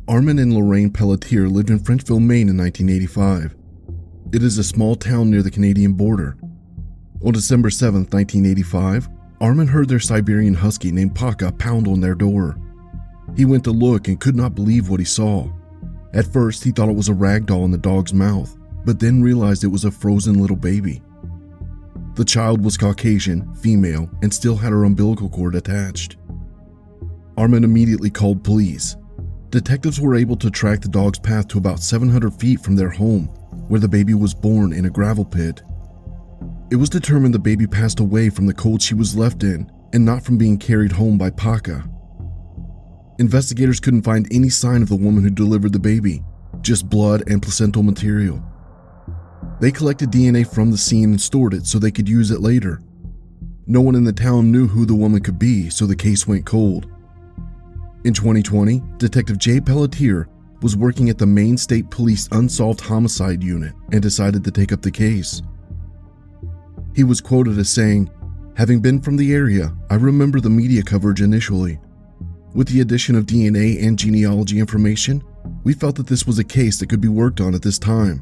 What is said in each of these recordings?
Armin and Lorraine Pelletier lived in Frenchville, Maine in 1985. It is a small town near the Canadian border. On December 7, 1985, Armin heard their Siberian husky named Paka pound on their door. He went to look and could not believe what he saw. At first, he thought it was a rag doll in the dog's mouth, but then realized it was a frozen little baby. The child was Caucasian, female, and still had her umbilical cord attached. Armin immediately called police. Detectives were able to track the dog's path to about 700 feet from their home, where the baby was born in a gravel pit. It was determined the baby passed away from the cold she was left in and not from being carried home by Paka. Investigators couldn't find any sign of the woman who delivered the baby, just blood and placental material. They collected DNA from the scene and stored it so they could use it later. No one in the town knew who the woman could be, so the case went cold. In 2020, Detective J. Pelletier was working at the Maine State Police Unsolved Homicide Unit and decided to take up the case. He was quoted as saying, "Having been from the area, I remember the media coverage initially. With the addition of DNA and genealogy information, we felt that this was a case that could be worked on at this time.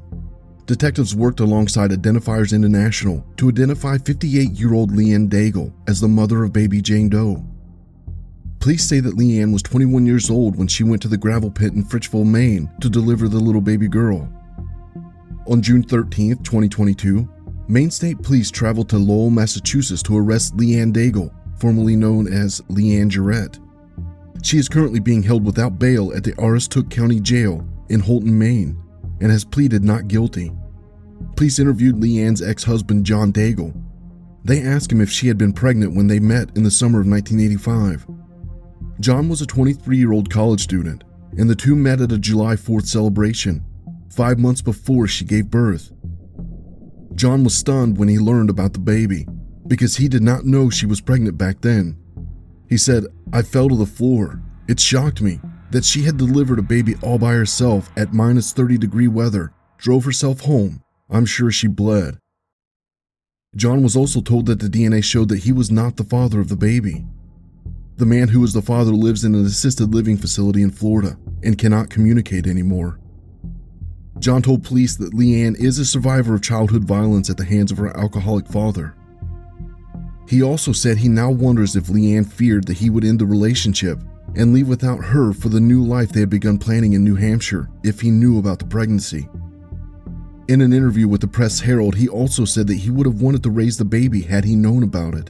Detectives worked alongside Identifiers International to identify 58-year-old Ann Daigle as the mother of baby Jane Doe. Police say that Ann was 21 years old when she went to the gravel pit in Frenchville, Maine to deliver the little baby girl. On June 13, 2022, Maine State Police traveled to Lowell, Massachusetts to arrest Ann Daigle, formerly known as Leanne Jarrett. She is currently being held without bail at the Aroostook County Jail in Holton, Maine, and has pleaded not guilty. Police interviewed Leanne's ex-husband, John Daigle. They asked him if she had been pregnant when they met in the summer of 1985. John was a 23-year-old college student, and the two met at a July 4th celebration, 5 months before she gave birth. John was stunned when he learned about the baby, because he did not know she was pregnant back then. He said, "I fell to the floor. It shocked me that she had delivered a baby all by herself at -30-degree weather, drove herself home. I'm sure she bled." John was also told that the DNA showed that he was not the father of the baby. The man who was the father lives in an assisted living facility in Florida and cannot communicate anymore. John told police that Leanne is a survivor of childhood violence at the hands of her alcoholic father. He also said he now wonders if Leanne feared that he would end the relationship and leave without her for the new life they had begun planning in New Hampshire if he knew about the pregnancy. In an interview with the Press Herald, he also said that he would have wanted to raise the baby had he known about it.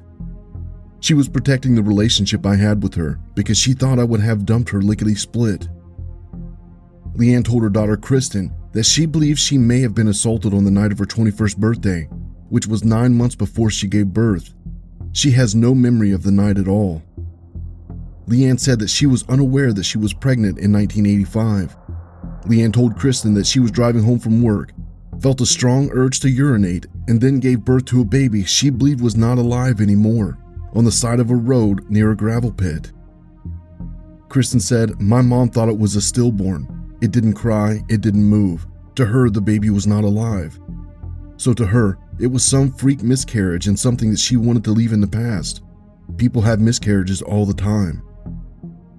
"She was protecting the relationship I had with her because she thought I would have dumped her lickety-split." Leanne told her daughter Kristen that she believes she may have been assaulted on the night of her 21st birthday, which was 9 months before she gave birth. She has no memory of the night at all. Leanne said that she was unaware that she was pregnant in 1985. Leanne told Kristen that she was driving home from work, felt a strong urge to urinate, and then gave birth to a baby she believed was not alive anymore, on the side of a road near a gravel pit. Kristen said, "My mom thought it was a stillborn. It didn't cry, it didn't move. To her, the baby was not alive. So to her, it was some freak miscarriage and something that she wanted to leave in the past. People have miscarriages all the time."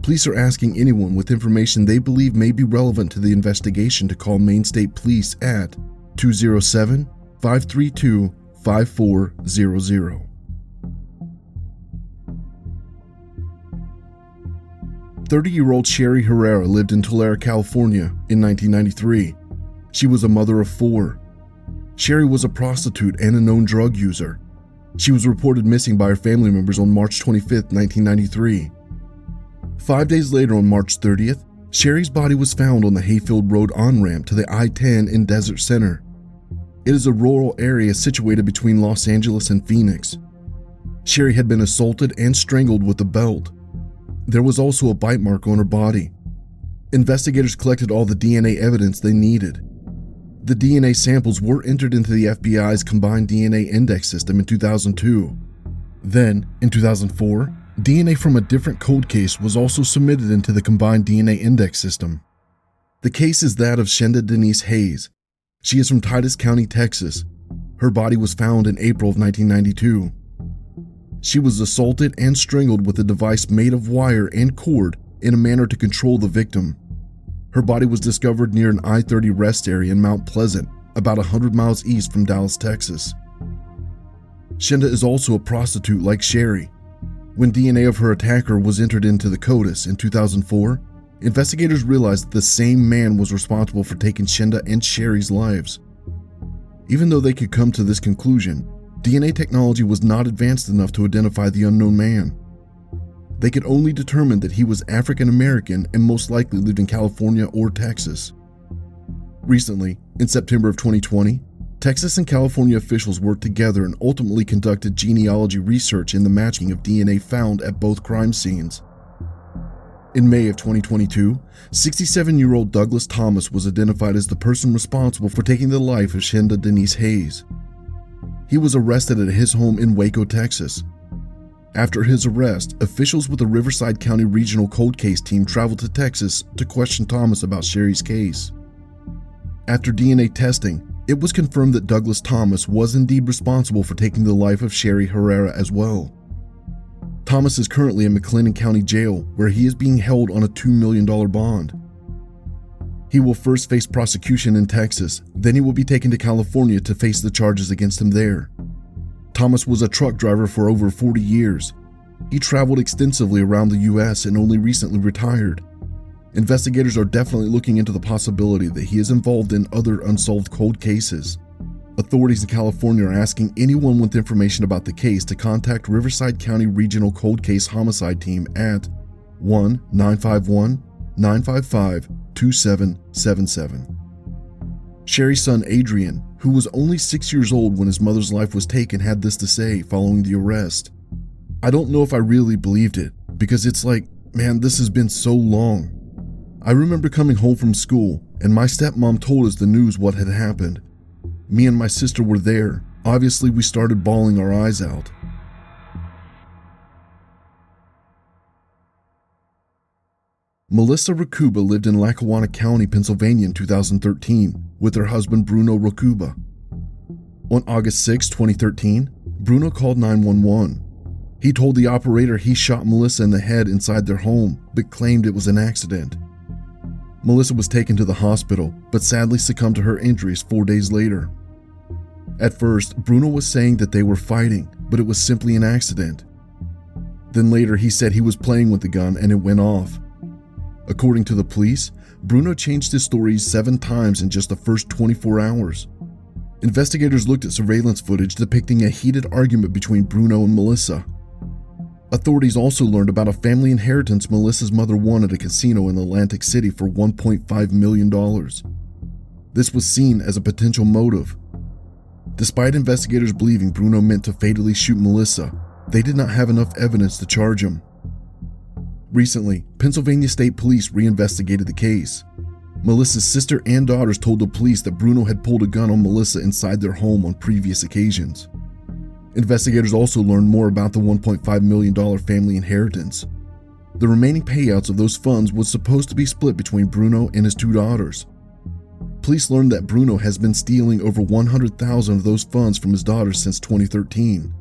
Police are asking anyone with information they believe may be relevant to the investigation to call Maine State Police at 207-532-5400. 30-year-old Sherri Herrera lived in Tulare, California in 1993. She was a mother of 4. Sherri was a prostitute and a known drug user. She was reported missing by her family members on March 25, 1993. 5 days later, on March 30th, Sherri's body was found on the Hayfield Road on-ramp to the I-10 in Desert Center. It is a rural area situated between Los Angeles and Phoenix. Sherri had been assaulted and strangled with a belt. There was also a bite mark on her body. Investigators collected all the DNA evidence they needed. The DNA samples were entered into the FBI's Combined DNA Index system in 2002. Then, in 2004, DNA from a different cold case was also submitted into the Combined DNA Index system. The case is that of Shenda Denise Hayes. She is from Titus County, Texas. Her body was found in April of 1992. She was assaulted and strangled with a device made of wire and cord in a manner to control the victim. Her body was discovered near an I-30 rest area in Mount Pleasant, about 100 miles east from Dallas, Texas. Shenda is also a prostitute like Sherri. When DNA of her attacker was entered into the CODIS in 2004, investigators realized that the same man was responsible for taking Shenda and Sherri's lives. Even though they could come to this conclusion, DNA technology was not advanced enough to identify the unknown man. They could only determine that he was African American and most likely lived in California or Texas. Recently, in September of 2020, Texas and California officials worked together and ultimately conducted genealogy research in the matching of DNA found at both crime scenes. In May of 2022, 67-year-old Douglas Thomas was identified as the person responsible for taking the life of Shenda Denise Hayes. He was arrested at his home in Waco, Texas. After his arrest, officials with the Riverside County Regional Cold Case Team traveled to Texas to question Thomas about Sherri's case. After DNA testing, it was confirmed that Douglas Thomas was indeed responsible for taking the life of Sherri Herrera as well. Thomas is currently in McLennan County Jail, where he is being held on a $2 million bond. He will first face prosecution in Texas, then he will be taken to California to face the charges against him there. Thomas was a truck driver for over 40 years. He traveled extensively around the U.S. and only recently retired. Investigators are definitely looking into the possibility that he is involved in other unsolved cold cases. Authorities in California are asking anyone with information about the case to contact Riverside County Regional Cold Case Homicide Team at 1-951-955-2777. Sherri's son Adrian, who was only 6 years old when his mother's life was taken, had this to say following the arrest. "I don't know if I really believed it, because it's like, man, this has been so long. I remember coming home from school, and my stepmom told us the news what had happened. Me and my sister were there. Obviously, we started bawling our eyes out." Melissa Rocuba lived in Lackawanna County, Pennsylvania in 2013 with her husband Bruno Rocuba. On August 6, 2013, Bruno called 911. He told the operator he shot Melissa in the head inside their home, but claimed it was an accident. Melissa was taken to the hospital, but sadly succumbed to her injuries 4 days later. At first, Bruno was saying that they were fighting, but it was simply an accident. Then later he said he was playing with the gun and it went off. According to the police, Bruno changed his stories 7 times in just the first 24 hours. Investigators looked at surveillance footage depicting a heated argument between Bruno and Melissa. Authorities also learned about a family inheritance Melissa's mother won at a casino in Atlantic City for $1.5 million. This was seen as a potential motive. Despite investigators believing Bruno meant to fatally shoot Melissa, they did not have enough evidence to charge him. Recently, Pennsylvania State Police reinvestigated the case. Melissa's sister and daughters told the police that Bruno had pulled a gun on Melissa inside their home on previous occasions. Investigators also learned more about the $1.5 million family inheritance. The remaining payouts of those funds was supposed to be split between Bruno and his 2 daughters. Police learned that Bruno has been stealing over $100,000 of those funds from his daughters since 2013.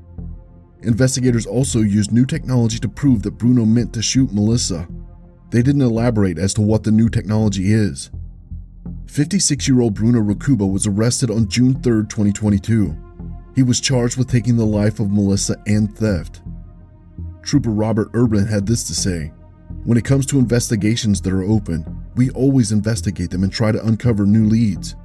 Investigators also used new technology to prove that Bruno meant to shoot Melissa. They didn't elaborate as to what the new technology is. 56-year-old Bruno Rocuba was arrested on June 3, 2022. He was charged with taking the life of Melissa and theft. Trooper Robert Urban had this to say: "When it comes to investigations that are open, we always investigate them and try to uncover new leads."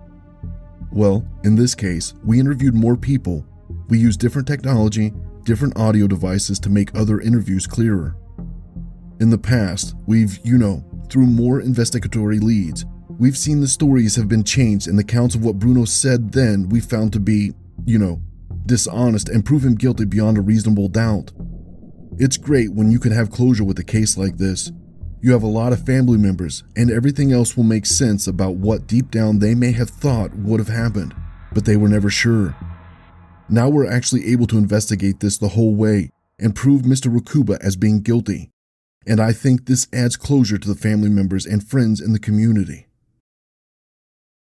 Well, in this case, we interviewed more people. We used different technology, different audio devices to make other interviews clearer. In the past, we've, through more investigatory leads, we've seen the stories have been changed and the counts of what Bruno said then we found to be, dishonest and prove him guilty beyond a reasonable doubt. It's great when you can have closure with a case like this. You have a lot of family members and everything else will make sense about what deep down they may have thought would have happened, but they were never sure. Now we're actually able to investigate this the whole way and prove Mr. Rocuba as being guilty. And I think this adds closure to the family members and friends in the community.